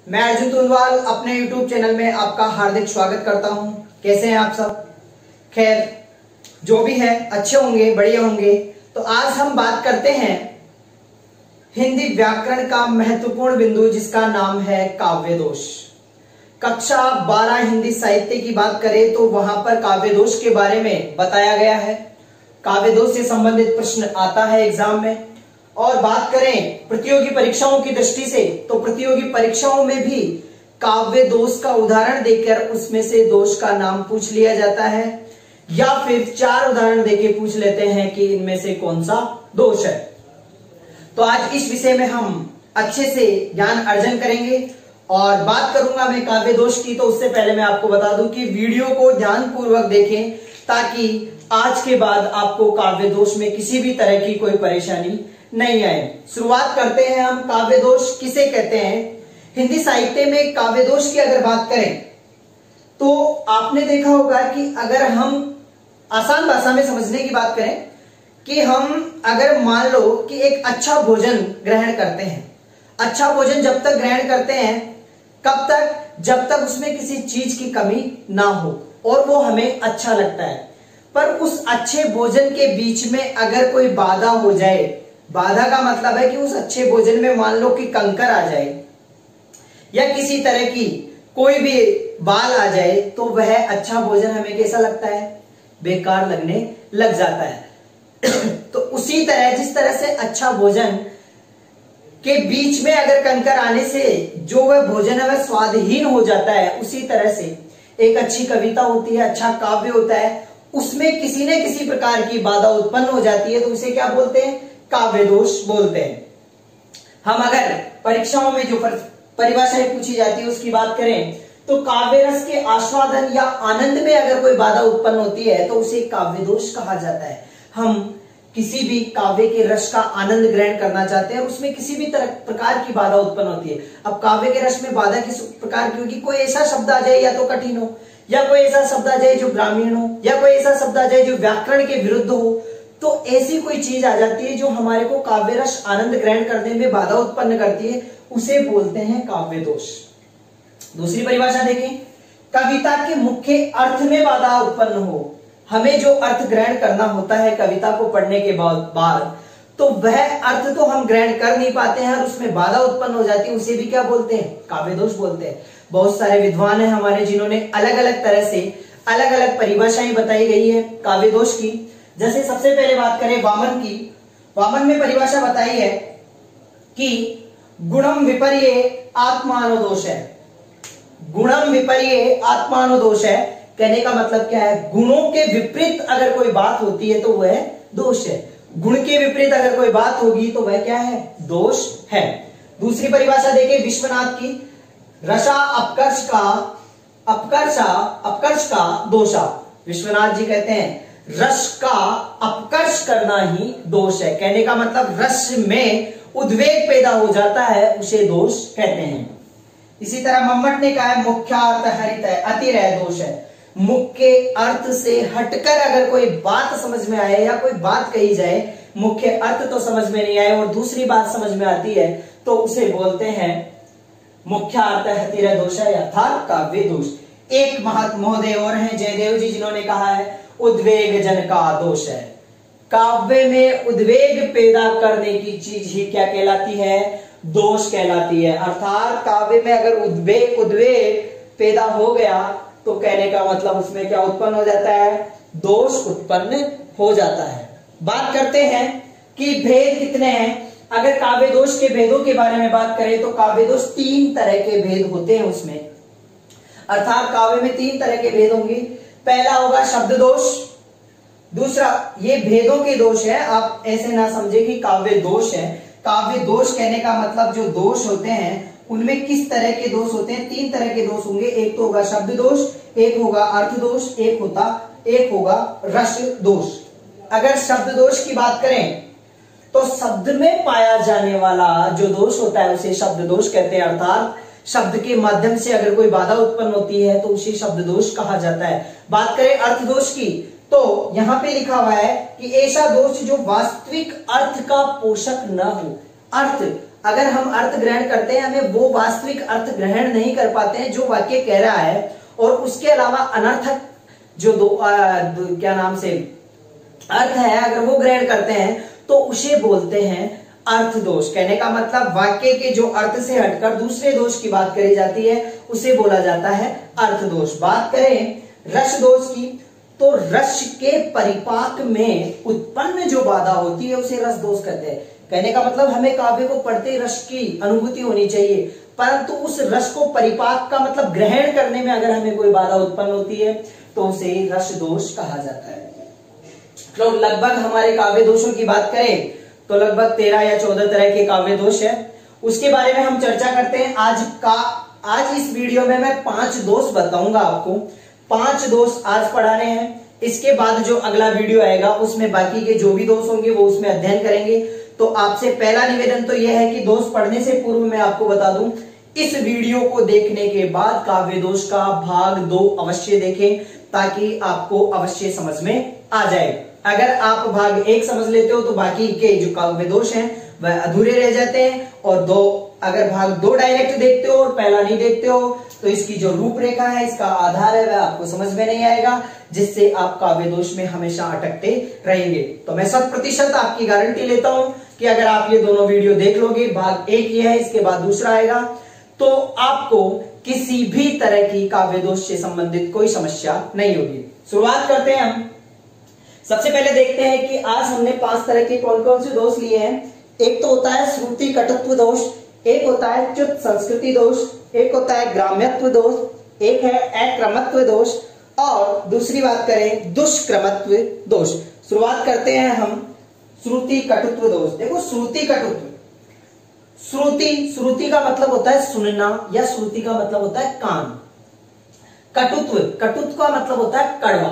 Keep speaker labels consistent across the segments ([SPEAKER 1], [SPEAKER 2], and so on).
[SPEAKER 1] मैं अर्जुन तुलवाल अपने YouTube channel में आपका हार्दिक स्वागत करता हूं। कैसे हैं आप सब? खैर, जो भी है अच्छे होंगे, बढ़िया होंगे। तो आज हम बात करते हैं हिंदी व्याकरण का महत्वपूर्ण बिंदु, जिसका नाम है काव्य दोष। कक्षा 12 हिंदी साहित्य की बात करें तो वहां पर काव्य दोष के बारे में बताया गया है। काव्य दोष से संबंधित प्रश्न आता है एग्जाम में। और बात करें प्रतियोगी परीक्षाओं की दृष्टि से, तो प्रतियोगी परीक्षाओं में भी काव्य दोष का उदाहरण देकर उसमें से दोष का नाम पूछ लिया जाता है, या फिर 4 उदाहरण देके पूछ लेते हैं कि इनमें से कौन सा दोष है। तो आज इस विषय में हम अच्छे से ज्ञान अर्जन करेंगे और बात करूंगा मैं काव्य दोष की। तो उससे पहले मैं आपको बता दूं कि वीडियो को ध्यानपूर्वक देखें, ताकि आज के बाद आपको काव्य दोष में किसी भी तरह की कोई परेशानी नहीं आए। शुरुआत करते हैं हम। काव्य दोष किसे कहते हैं? हिंदी साहित्य में काव्य दोष की अगर बात करें तो आपने देखा होगा कि अगर हम आसान भाषा में समझने की बात करें कि हम अगर मान लो कि एक अच्छा भोजन ग्रहण करते हैं। अच्छा भोजन जब तक ग्रहण करते हैं, कब तक? जब तक उसमें किसी चीज की कमी ना हो और वो हमें अच्छा लगता है। पर उस अच्छे भोजन के बीच में अगर कोई बाधा हो जाए, बाधा का मतलब है कि उस अच्छे भोजन में मान लो कि कंकर आ जाए या किसी तरह की कोई भी बाल आ जाए, तो वह अच्छा भोजन हमें कैसा लगता है? बेकार लगने लग जाता है। तो उसी तरह जिस तरह से अच्छा भोजन के बीच में अगर कंकर आने से जो वह भोजन है वह स्वादहीन हो जाता है, उसी तरह से एक अच्छी कविता होती है, अच्छा काव्य होता है, उसमें किसी न किसी प्रकार की बाधा उत्पन्न हो जाती है, तो उसे क्या बोलते हैं? काव्य दोष बोलते हैं। हम अगर परीक्षाओं में जो परिभाषाएं पूछी जाती है उसकी बात करें तो काव्य रस के आस्वादन या आनंद में अगर कोई बाधा उत्पन्न होती है तो उसे काव्य दोष कहा जाता है। हम किसी भी काव्य के रस का आनंद ग्रहण करना चाहते हैं, उसमें किसी भी तरह प्रकार की बाधा उत्पन्न होती है। अब काव्य के रस में बाधा किस प्रकार की होगी? कोई ऐसा शब्द आ जाए या तो कठिन हो, या कोई ऐसा शब्द आ जाए जो ग्रामीण हो, या कोई ऐसा शब्द आ जाए जो व्याकरण के विरुद्ध हो। तो ऐसी कोई चीज आ जाती है जो हमारे को काव्य रस आनंद ग्रहण करने में बाधा उत्पन्न करती है, उसे बोलते हैं काव्य दोष। दूसरी परिभाषा देखें, कविता के मुख्य अर्थ में बाधा उत्पन्न हो। हमें जो अर्थ ग्रहण करना होता है कविता को पढ़ने के बाद तो वह अर्थ तो हम ग्रहण कर नहीं पाते हैं और उसमें बाधा उत्पन्न हो जाती है, उसे भी क्या बोलते हैं? काव्य दोष बोलते हैं। बहुत सारे विद्वान हैं हमारे जिन्होंने अलग अलग तरह से अलग अलग परिभाषाएं बताई गई है काव्य दोष की। जैसे सबसे पहले बात करें वामन की। वामन में परिभाषा बताई है कि गुणम विपर्ये आत्मानुदोष है। गुणम विपर्ये आत्मानुदोष है, कहने का मतलब क्या है? गुणों के विपरीत अगर कोई बात होती है तो वह दोष है। गुण के विपरीत अगर कोई बात होगी तो वह क्या है? दोष है। दूसरी परिभाषा देखें विश्वनाथ की, रसा अपकर्ष का दोषा। विश्वनाथ जी कहते हैं रस का अपकर्ष करना ही दोष है, कहने का मतलब रस में उद्वेग पैदा हो जाता है, उसे दोष कहते हैं। इसी तरह मम्मट ने कहा है मुख्यार्थ हरित है अतिरय दोष है। मुख्य अर्थ से हटकर अगर कोई बात समझ में आए या कोई बात कही जाए, मुख्य अर्थ तो समझ में नहीं आए और दूसरी बात समझ में आती है, तो उसे बोलते हैं मुख्यार्थ हतिरय दोष है, अर्थात काव्य दोष। एक महोदय और हैं जयदेव जी, जिन्होंने कहा है उद्वेग जन का दोष है। काव्य में उद्वेग पैदा करने की चीज ही क्या कहलाती है? दोष कहलाती है। अर्थात काव्य में अगर उद्वेग पैदा हो गया तो कहने का मतलब उसमें क्या उत्पन्न हो जाता है? दोष उत्पन्न हो जाता है। बात करते हैं कि भेद कितने हैं। अगर काव्य दोष के भेदों के बारे में बात करें तो काव्य दोष 3 तरह के भेद होते हैं उसमें। अर्थात काव्य में 3 तरह के भेद होंगे। पहला होगा शब्द दोष। दूसरा, ये भेदों के दोष है, आप ऐसे ना समझे कि काव्य दोष है। काव्य दोष कहने का मतलब जो दोष होते हैं उनमें किस तरह के दोष होते हैं? 3 तरह के दोष होंगे। एक तो होगा शब्द दोष, एक होगा अर्थ दोष, एक होगा रस दोष। अगर शब्द दोष की बात करें तो शब्द में पाया जाने वाला जो दोष होता है उसे शब्द दोष कहते हैं। अर्थात शब्द के माध्यम से अगर कोई बाधा उत्पन्न होती है तो उसे शब्द दोष कहा जाता है। बात करें अर्थ दोष की तो यहां पे लिखा हुआ है कि ऐसा दोष जो वास्तविक अर्थ का पोषक न हो। अगर हम अर्थ ग्रहण करते हैं हमें वो वास्तविक अर्थ ग्रहण नहीं कर पाते हैं जो वाक्य कह रहा है, और उसके अलावा अनर्थक जो क्या नाम से अर्थ है अगर वो ग्रहण करते हैं तो उसे बोलते हैं अर्थ दोष। कहने का मतलब वाक्य के जो अर्थ से हटकर दूसरे दोष की बात करी जाती है उसे बोला जाता है अर्थ दोष। बात करें रस दोष की, तो रस के परिपाक में उत्पन्न जो बाधा होती है उसे रस दोष कहते हैं। कहने का मतलब हमें काव्य को पढ़ते ही रस की अनुभूति होनी चाहिए, परंतु उस रस को परिपाक का मतलब ग्रहण करने में अगर हमें कोई बाधा उत्पन्न होती है तो उसे रस दोष कहा जाता है। तो लगभग हमारे काव्य दोषों की बात करें तो लगभग 13 या 14 तरह के काव्य दोष है, उसके बारे में हम चर्चा करते हैं। आज इस वीडियो में मैं 5 दोष बताऊंगा आपको, 5 दोष आज पढ़ाने हैं। इसके बाद जो अगला वीडियो आएगा उसमें बाकी के जो भी दोष होंगे वो उसमें अध्ययन करेंगे। तो आपसे पहला निवेदन तो यह है कि दोष पढ़ने से पूर्व मैं आपको बता दूं, इस वीडियो को देखने के बाद काव्य दोष का भाग 2 अवश्य देखें ताकि आपको अवश्य समझ में आ जाए। अगर आप भाग 1 समझ लेते हो तो बाकी के जो काव्य दोष हैं वह अधूरे रह जाते हैं, और अगर भाग 2 डायरेक्ट देखते हो और पहला नहीं देखते हो तो इसकी जो रूपरेखा है, इसका आधार है, वह आपको समझ में नहीं आएगा, जिससे आप काव्य दोष में हमेशा अटकते रहेंगे। तो मैं 100% आपकी गारंटी लेता हूं कि अगर आप ये दोनों वीडियो देख लोगे, भाग 1 ये है, इसके बाद दूसरा आएगा, तो आपको किसी भी तरह की काव्य दोष से संबंधित कोई समस्या नहीं होगी। शुरुआत करते हैं हम। सबसे पहले देखते हैं कि आज हमने 5 तरह के कौन कौन से दोष लिए हैं। एक तो होता है श्रुति कटुत्व दोष, एक होता है च्युत संस्कृति दोष, एक होता है ग्राम्यत्व दोष, एक है अक्रमत्व दोष, और दूसरी बात करें दुष्क्रमत्व दोष। शुरुआत करते हैं हम श्रुति कटुत्व दोष। देखो श्रुति कटुत्व, श्रुति का मतलब होता है सुनना, या श्रुति का मतलब होता है कान। कटुत्व का मतलब होता है कड़वा।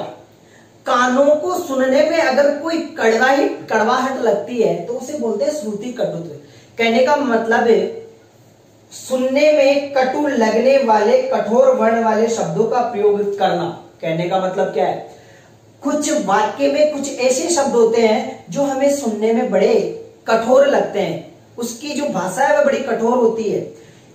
[SPEAKER 1] कानों को सुनने में अगर कोई कड़वाहट लगती है तो उसे बोलते हैं श्रुति कटुत्व। कहने का मतलब है सुनने में कटु लगने वाले कठोर वर्ण वाले शब्दों का प्रयोग करना। कहने का मतलब क्या है, कुछ वाक्य में कुछ ऐसे शब्द होते हैं जो हमें सुनने में बड़े कठोर लगते हैं, उसकी जो भाषा है वह बड़ी कठोर होती है।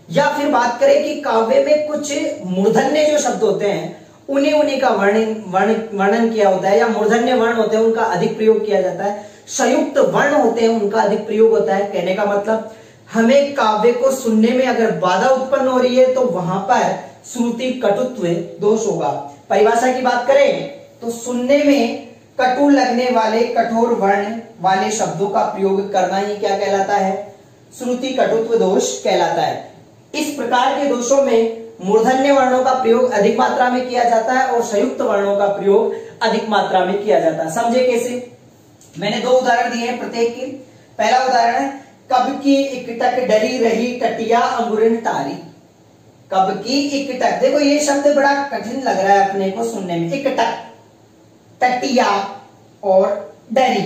[SPEAKER 1] या फिर बात करें कि काव्य में कुछ मूर्धन्य जो शब्द होते हैं उन्हीं का वर्णन किया होता है, या मूर्धन्य वर्ण होते हैं उनका अधिक प्रयोग किया जाता है, संयुक्त वर्ण होते हैं उनका अधिक प्रयोग होता है। कहने का मतलब हमें काव्य को सुनने में अगर बाधा उत्पन्न हो रही है तो वहां पर श्रुति कटुत्व दोष होगा। परिभाषा की बात करें तो सुनने में कटु लगने वाले कठोर वर्ण वाले शब्दों का प्रयोग करना ही क्या कहलाता है, श्रुति कटुत्व दोष कहलाता है। इस प्रकार के दोषों में मूर्धन्य वर्णों का प्रयोग अधिक मात्रा में किया जाता है और संयुक्त वर्णों का प्रयोग अधिक मात्रा में किया जाता है। समझे कैसे? मैंने 2 उदाहरण दिए हैं प्रत्येक के। पहला उदाहरण है कब की इकटक डरी रही टटिया अंगुरिन टारी। कब की इकटक, देखो ये शब्द बड़ा कठिन लग रहा है अपने को सुनने में। इकटक, टटिया और डरी,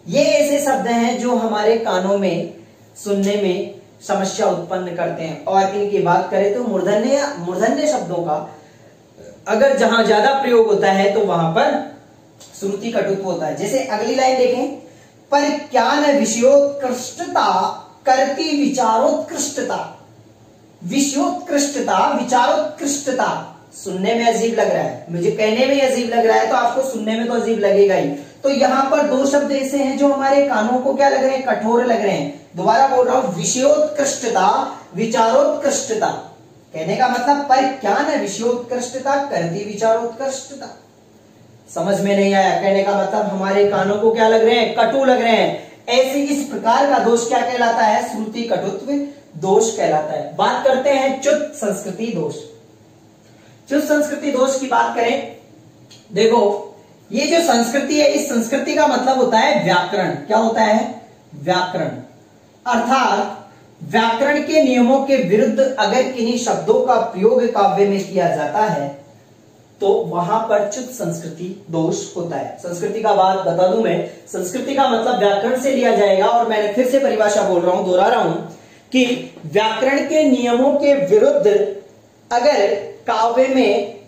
[SPEAKER 1] ये ऐसे शब्द हैं जो हमारे कानों में सुनने में समस्या उत्पन्न करते हैं। और इनकी बात करें तो मूर्धन्य शब्दों का अगर जहां ज्यादा प्रयोग होता है तो वहां पर श्रुति कटुत्व होता है। जैसे अगली लाइन देखें, पर क्या न विषयोत्कृष्टता करती विचारोत्कृष्टता। विषयोत्कृष्टता, विचारोत्कृष्टता सुनने में अजीब लग रहा है, मुझे कहने में अजीब लग रहा है तो आपको सुनने में तो अजीब लगेगा ही। तो यहां पर 2 शब्द ऐसे हैं जो हमारे कानों को क्या लग रहे हैं, कठोर लग रहे हैं। दोबारा बोल रहा हूं, विषयोत्कृष्टता, विचारोत्कृष्टता। कहने का मतलब पर क्या न विषयोत्कृष्टता करती विचारोत्कृष्टता। समझ में नहीं आया? कहने का मतलब हमारे कानों को क्या लग रहे हैं, कटु लग रहे हैं। ऐसे इस प्रकार का दोष क्या कहलाता है, श्रुति कटुत्व दोष कहलाता है। बात करते हैं च्युत संस्कृति दोष। च्युत संस्कृति दोष की बात करें, देखो ये जो संस्कृति है, इस संस्कृति का मतलब होता है व्याकरण। क्या होता है, व्याकरण। अर्थात व्याकरण के नियमों के विरुद्ध अगर किन्हीं शब्दों का प्रयोग काव्य में किया जाता है तो वहां पर च्युत संस्कृति दोष होता है। संस्कृति का बात बता दूं मैं, संस्कृति का मतलब व्याकरण से लिया जाएगा। और मैंने फिर से परिभाषा बोल रहा हूं, दोहरा रहा हूं कि व्याकरण के नियमों के विरुद्ध अगर काव्य में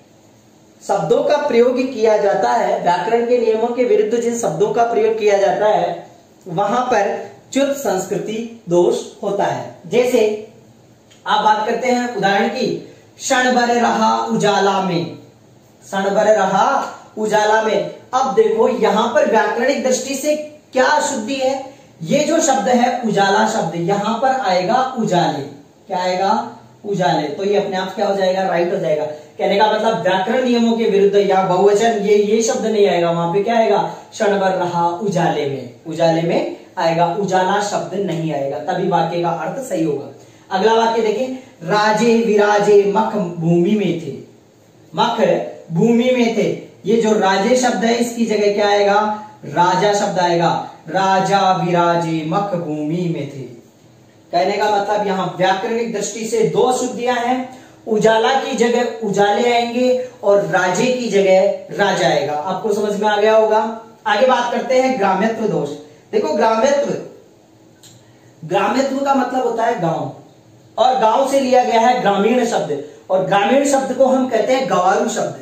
[SPEAKER 1] शब्दों का प्रयोग किया जाता है, व्याकरण के नियमों के विरुद्ध जिन शब्दों का प्रयोग किया जाता है वहां पर च्युत संस्कृति दोष होता है। जैसे आप बात करते हैं उदाहरण की, क्षण भर रहा उजाला में, क्षण भर रहा उजाला में। अब देखो यहां पर व्याकरणिक दृष्टि से क्या अशुद्धि है, ये जो शब्द है उजाला शब्द, यहां पर आएगा उजाले, क्या आएगा उजाले, तो ये अपने आप क्या हो जाएगा, राइट हो जाएगा। कहने का मतलब व्याकरण नियमों के विरुद्ध या बहुवचन ये शब्द नहीं आएगा, वहां पे क्या आएगा, क्षण भर रहा उजाले में, उजाले में आएगा, उजाला शब्द नहीं आएगा, तभी वाक्य का अर्थ सही होगा। अगला वाक्य देखें, राजे विराजे मख भूमि में थे, मख भूमि में थे। ये जो राजे शब्द है इसकी जगह क्या आएगा, राजा शब्द आएगा, राजा विराजे मख भूमि में थे। कहने का मतलब यहां व्याकरणिक दृष्टि से दो अशुद्धियां हैं, उजाला की जगह उजाले आएंगे और राजे की जगह राजा आएगा। आपको समझ में आ गया होगा। आगे बात करते हैं ग्राम्यत्व दोष। देखो ग्राम्यत्व, ग्राम्यत्व का मतलब होता है गांव, और गांव से लिया गया है ग्रामीण शब्द, और ग्रामीण शब्द को हम कहते हैं गंवारू शब्द।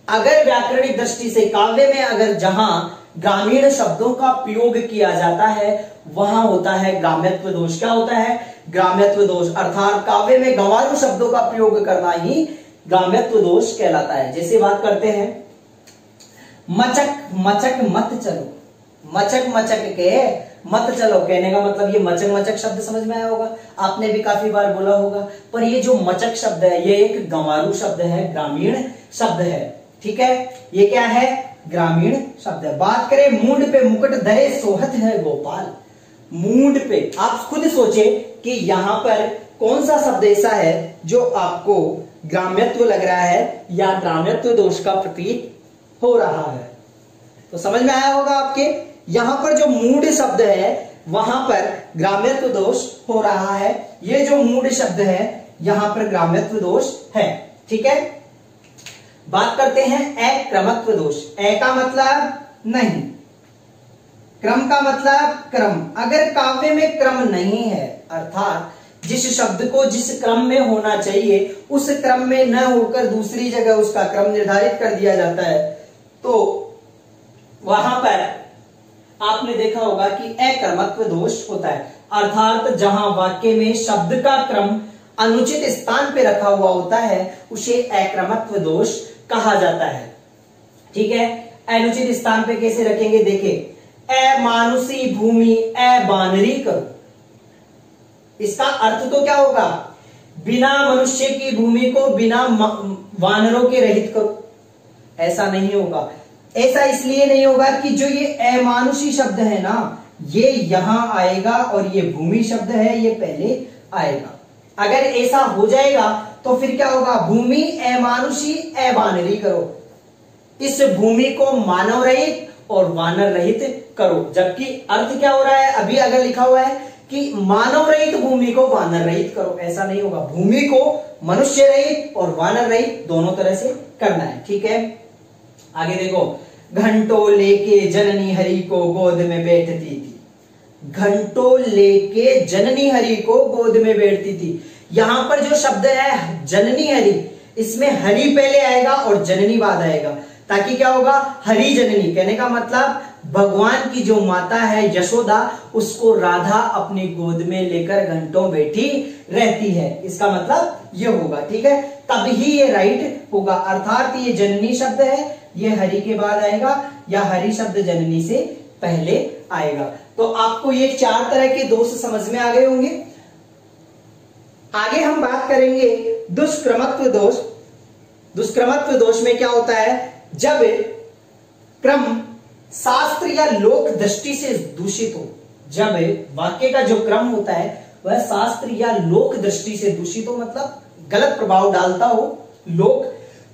[SPEAKER 1] अगर व्याकरणिक दृष्टि से काव्य में अगर जहां ग्रामीण शब्दों का प्रयोग किया जाता है वहां होता है ग्राम्यत्व दोष। क्या होता है, ग्राम्यत्व दोष, अर्थात काव्य में गंवारू शब्दों का प्रयोग करना ही ग्राम्यत्व दोष कहलाता है। जैसे बात करते हैं, मचक मचक मत चलो, मचक मचक के मत चलो। कहने का मतलब ये मचक मचक शब्द समझ में आया होगा, आपने भी काफी बार बोला होगा। पर ये जो मचक शब्द है ये एक गंवारू शब्द है, ग्रामीण शब्द है, ठीक है, ये क्या है, ग्रामीण शब्द है। बात करें मूंड पे मुकुट धरे सोहत है गोपाल, मूंड पे आप खुद सोचे कि यहां पर कौन सा शब्द ऐसा है जो आपको ग्राम्यत्व लग रहा है या ग्राम्यत्व दोष का प्रतीक हो रहा है। तो समझ में आया होगा आपके, यहां पर जो मूड शब्द है वहां पर ग्राम्यत्व दोष हो रहा है। ये जो मूड शब्द है यहां पर ग्राम्यत्व दोष है, ठीक है। बात करते हैं अक्रमत्व दोष। ए का मतलब नहीं, क्रम का मतलब क्रम। अगर काव्य में क्रम नहीं है, अर्थात जिस शब्द को जिस क्रम में होना चाहिए उस क्रम में न होकर दूसरी जगह उसका क्रम निर्धारित कर दिया जाता है, तो वहां पर आपने देखा होगा कि अक्रमत्व दोष होता है। अर्थात जहां वाक्य में शब्द का क्रम अनुचित स्थान पे रखा हुआ होता है उसे अक्रमत्व दोष कहा जाता है, ठीक है। अनुचित स्थान पे कैसे रखेंगे, देखें, अमानुषी भूमि अबानरी करो, इसका अर्थ तो क्या होगा, बिना मनुष्य की भूमि को बिना वानरों के रहित करो, ऐसा नहीं होगा। ऐसा इसलिए नहीं होगा कि जो ये अमानुषी शब्द है ना ये यहां आएगा और ये भूमि शब्द है ये पहले आएगा। अगर ऐसा हो जाएगा तो फिर क्या होगा, भूमि अमानुषी अबानरी करो, इस भूमि को मानव रहित और वानर रहित करो। जबकि अर्थ क्या हो रहा है, अभी अगर लिखा हुआ है कि मानव रहित भूमि को वानर रहित करो, ऐसा नहीं होगा। भूमि को मनुष्य रहित और वानर रहित दोनों तरह से करना है, ठीक है। आगे देखो, घंटों लेके जननी हरि को गोद में बैठती थी, घंटों लेके जननी हरि को गोद में बैठती थी। यहां पर जो शब्द है जननी हरि, इसमें हरि पहले आएगा और जननी बाद आएगा, ताकि क्या होगा, हरि जननी। कहने का मतलब भगवान की जो माता है यशोदा, उसको राधा अपनी गोद में लेकर घंटों बैठी रहती है, इसका मतलब ये होगा, ठीक है। तब ही ये राइट होगा। अर्थात ये जननी शब्द है, ये हरि के बाद आएगा या हरि शब्द जननी से पहले आएगा। तो आपको ये चार तरह के दोष समझ में आ गए होंगे। आगे हम बात करेंगे दुष्क्रमत्व दोष। दुष्क्रमत्व दोष में क्या होता है, जब क्रम शास्त्र या लोक दृष्टि से दूषित हो, जब वाक्य का जो क्रम होता है वह शास्त्र या लोक दृष्टि से दूषित हो, मतलब गलत प्रभाव डालता हो,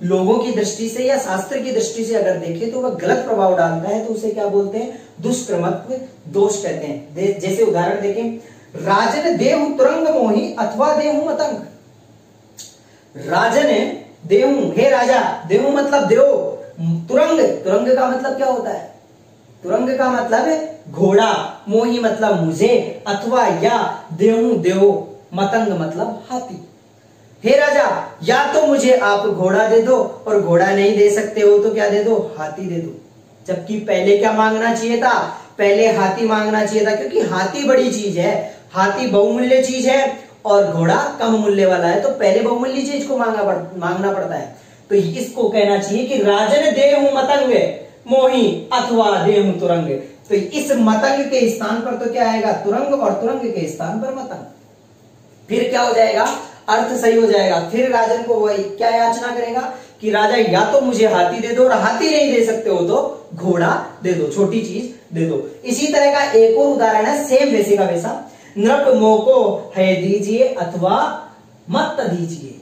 [SPEAKER 1] लोगों की दृष्टि से या शास्त्र की दृष्टि से अगर देखें तो वह गलत प्रभाव डालता है, तो उसे क्या बोलते हैं, दुष्क्रमत्व दोष कहते हैं। जैसे उदाहरण देखें, राजन देहु तुरंग मोही अथवा देहु मतंग। राजन देहु, हे राजा, देहु मतलब देव, तुरंग, तुरंग का मतलब क्या होता है, तुरंग का मतलब है घोड़ा, मोही मतलब मुझे, अथवा या देहु देव, मतंग मतलब हाथी। हे राजा, या तो मुझे आप घोड़ा दे दो और घोड़ा नहीं दे सकते हो तो क्या दे दो, हाथी दे दो। जबकि पहले क्या मांगना चाहिए था, पहले हाथी मांगना चाहिए था, क्योंकि हाथी बड़ी चीज है, हाथी बहुमूल्य चीज है और घोड़ा कम मूल्य वाला है, तो पहले बहुमूल्य चीज को मांगना पड़ता है। तो इसको कहना चाहिए कि राजन देहु मतंग मोही अथवा देहु तुरंग। तो इस मतंग के स्थान पर तो क्या आएगा, तुरंग, और तुरंग के स्थान पर मतंग। फिर क्या हो जाएगा, अर्थ सही हो जाएगा। फिर राजन को वही क्या याचना करेगा कि राजा या तो मुझे हाथी दे दो, और हाथी नहीं दे सकते हो तो घोड़ा दे दो, छोटी चीज दे दो। इसी तरह का एक और उदाहरण है, सेम वैसे का वैसा, नृप मोको है दीजिए अथवा मत दीजिए।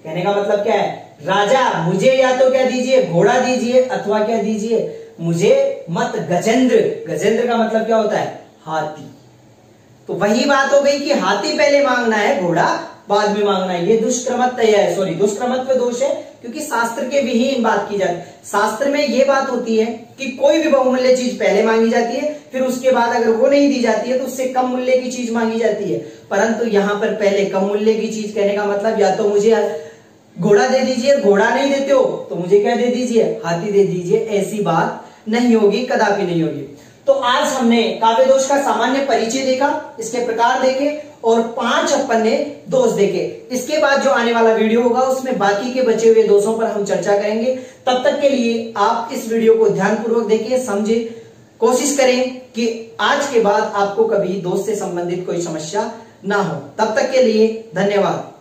[SPEAKER 1] कहने का मतलब क्या है, राजा मुझे या तो क्या दीजिए, घोड़ा दीजिए, अथवा क्या दीजिए, मुझे मत गजेंद्र। गजेंद्र का मतलब क्या होता है, हाथी। तो वही बात हो गई कि हाथी पहले मांगना है, घोड़ा बाद में मांगना है। ये दुष्क्रमत्व है, सॉरी दुष्क्रमत्व दोष है, क्योंकि शास्त्र के विहीन बात की जाती है। शास्त्र में ये बात होती है कि कोई भी बहुमूल्य चीज पहले मांगी जाती है, फिर उसके बाद अगर वो नहीं दी जाती है तो उससे कम मूल्य की चीज मांगी जाती है। परंतु यहां पर पहले कम मूल्य की चीज, कहने का मतलब या तो मुझे घोड़ा दे दीजिए, घोड़ा नहीं देते हो तो मुझे क्या दे दीजिए, हाथी दे दीजिए, ऐसी बात नहीं होगी, कदापि नहीं होगी। तो आज हमने काव्य दोष का सामान्य परिचय देखा, इसके प्रकार देखे और 5 अपन ने दोष देखे। इसके बाद जो आने वाला वीडियो होगा उसमें बाकी के बचे हुए दोषों पर हम चर्चा करेंगे। तब तक के लिए आप इस वीडियो को ध्यानपूर्वक देखिए, समझे, कोशिश करें कि आज के बाद आपको कभी दोष से संबंधित कोई समस्या ना हो। तब तक के लिए धन्यवाद।